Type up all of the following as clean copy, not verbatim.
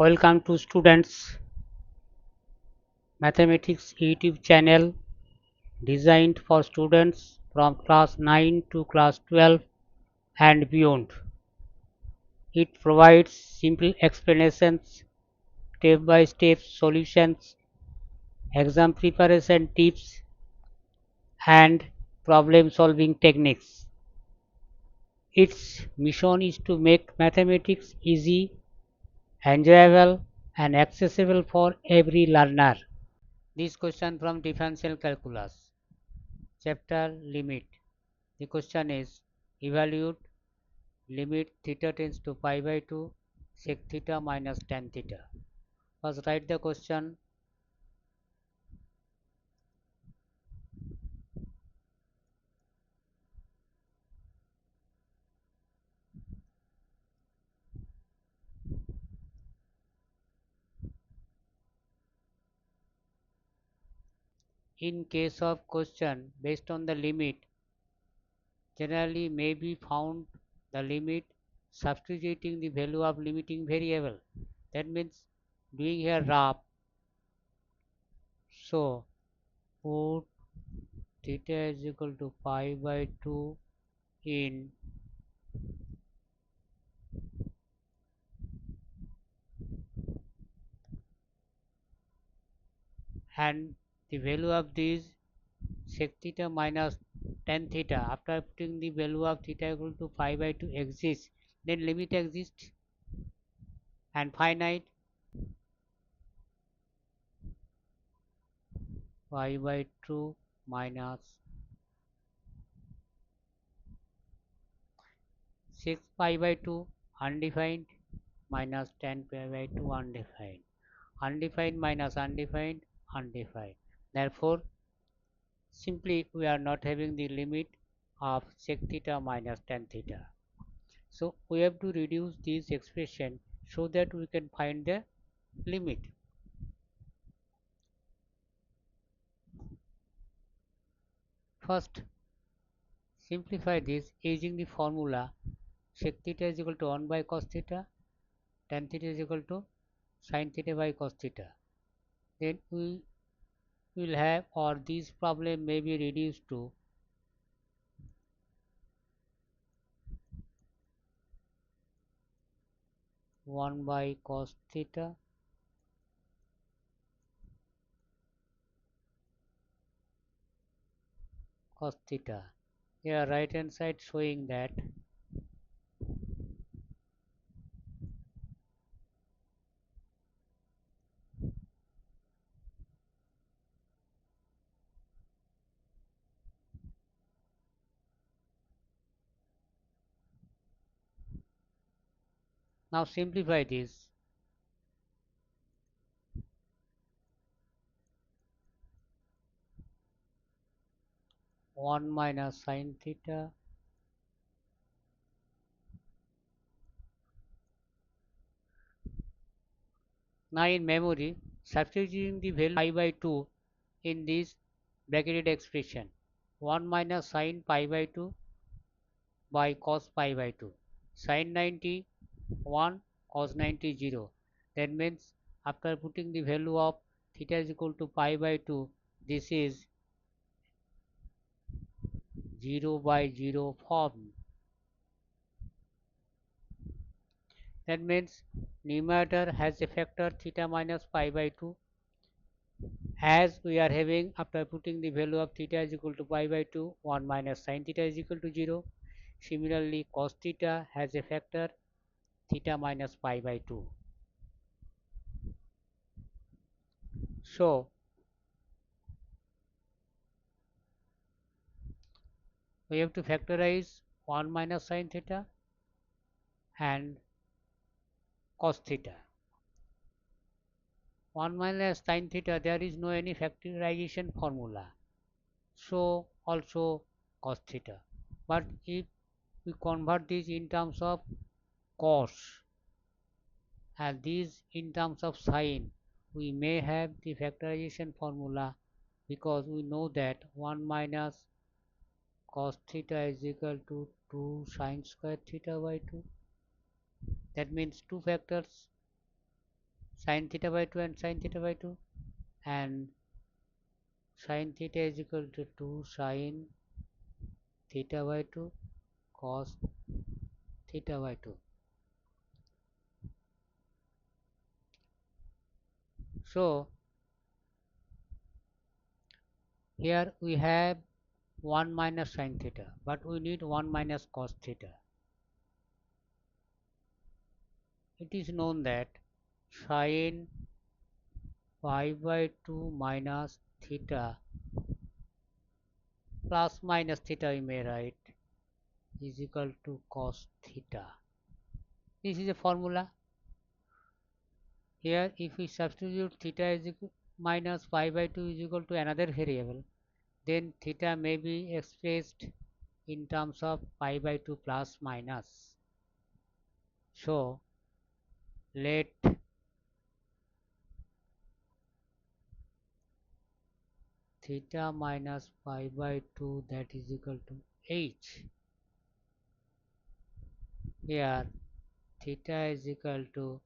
Welcome to students mathematics YouTube channel designed for students from class 9 to class 12 and beyond. It provides simple explanations, step by step solutions, exam preparation tips and problem solving techniques. Its mission is to make mathematics easy, enjoyable and accessible for every learner. This question from differential calculus, chapter limit. The question is evaluate limit theta tends to pi by 2 sec theta minus tan theta. First write the question. In case of question based on the limit, generally may be found the limit substituting the value of limiting variable. That means doing here rough. So put theta is equal to pi by 2 in and the value of this sec theta minus tan theta. After putting the value of theta equal to pi by 2 exists, then limit exists and finite pi by 2 minus 6 pi by 2 undefined minus 10 pi by 2 undefined. Undefined minus undefined, undefined. Therefore, simply we are not having the limit of sec theta minus tan theta. So we have to reduce this expression so that we can find the limit. First, simplify this using the formula sec theta is equal to 1 by cos theta, tan theta is equal to sin theta by cos theta. Then we will have, or this problem may be reduced to one by cos theta cos theta. Here right hand side showing that now simplify this. One minus sin theta now in memory substituting the value pi by 2 in this bracketed expression 1 minus sin pi by 2 by cos pi by 2 sin 90 1 cos 90 0. That means after putting the value of theta is equal to pi by 2, this is 0 by 0 form. That means numerator has a factor theta minus pi by 2, as we are having after putting the value of theta is equal to pi by 2, 1 minus sin theta is equal to 0. Similarly, cos theta has a factor theta minus pi by 2. So we have to factorize 1 minus sin theta and cos theta. 1 minus sin theta, there is no any factorization formula. So also cos theta. But if we convert this in terms of cos and these in terms of sine, we may have the factorization formula, because we know that 1 minus cos theta is equal to 2 sine square theta by 2. That means two factors sin theta by 2 and sin theta by 2, and sin theta is equal to 2 sin theta by 2 cos theta by 2. So here we have 1 minus sin theta, but we need 1 minus cos theta. It is known that sin pi by 2 minus theta plus minus theta we may write is equal to cos theta. This is a formula. Here if we substitute theta is equal minus pi by 2 is equal to another variable, then theta may be expressed in terms of pi by 2 plus minus. So let theta minus pi by 2 that is equal to h. Here theta is equal to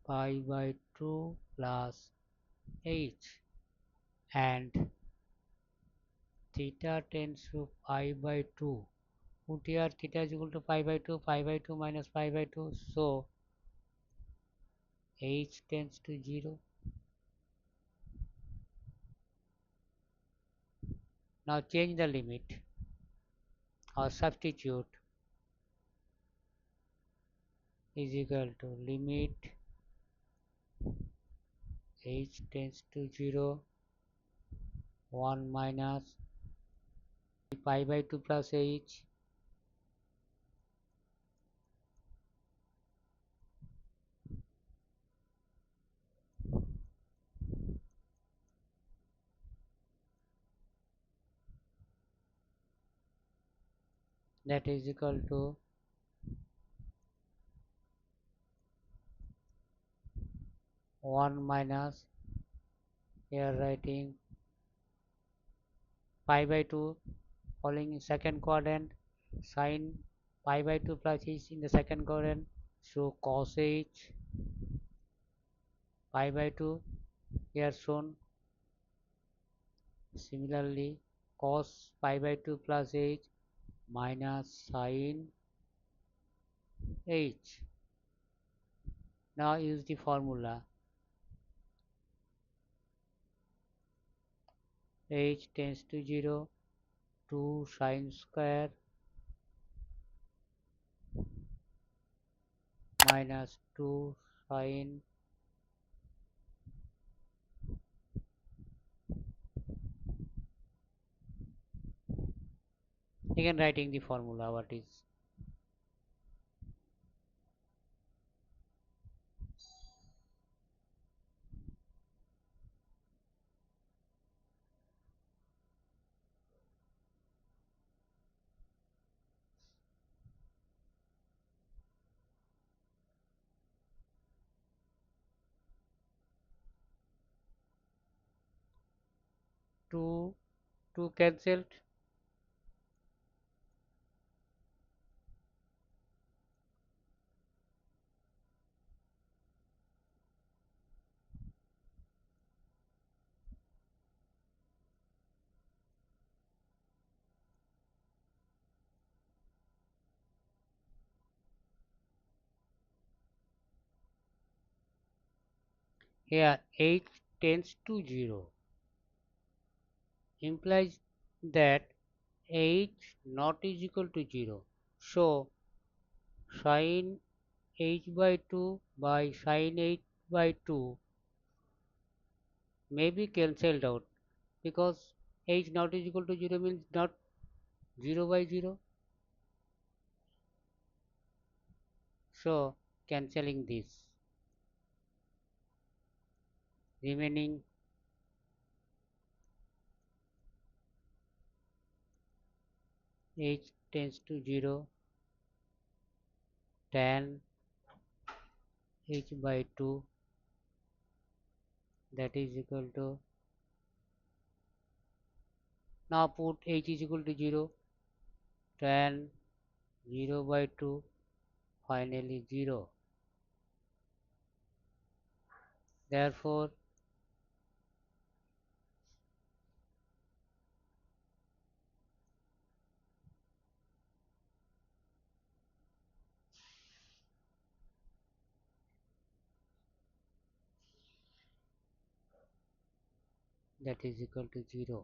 pi by 2 plus h, and theta tends to pi by 2. Put here theta is equal to pi by 2 minus pi by 2, so h tends to 0. Now change the limit or substitute is equal to limit h tends to 0, 1 minus pi by 2 plus h, that is equal to 1 minus, here writing pi by 2 falling in second quadrant, sin pi by 2 plus h in the second quadrant, so cos h pi by 2 here shown. Similarly cos pi by 2 plus h minus sin h. Now use the formula h tends to 0, 2 sin square minus 2 sin again writing the formula what is 2 2 cancelled, here h tends to 0 implies that h not is equal to 0, so sin h by 2 by sin h by 2 may be cancelled out, because h not is equal to 0 means not 0 by 0, so cancelling this, remaining h tends to 0 tan h by 2 that is equal to, now put h is equal to 0, tan 0 by 2, finally 0. Therefore, that is equal to 0.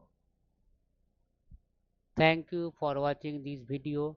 Thank you for watching this video.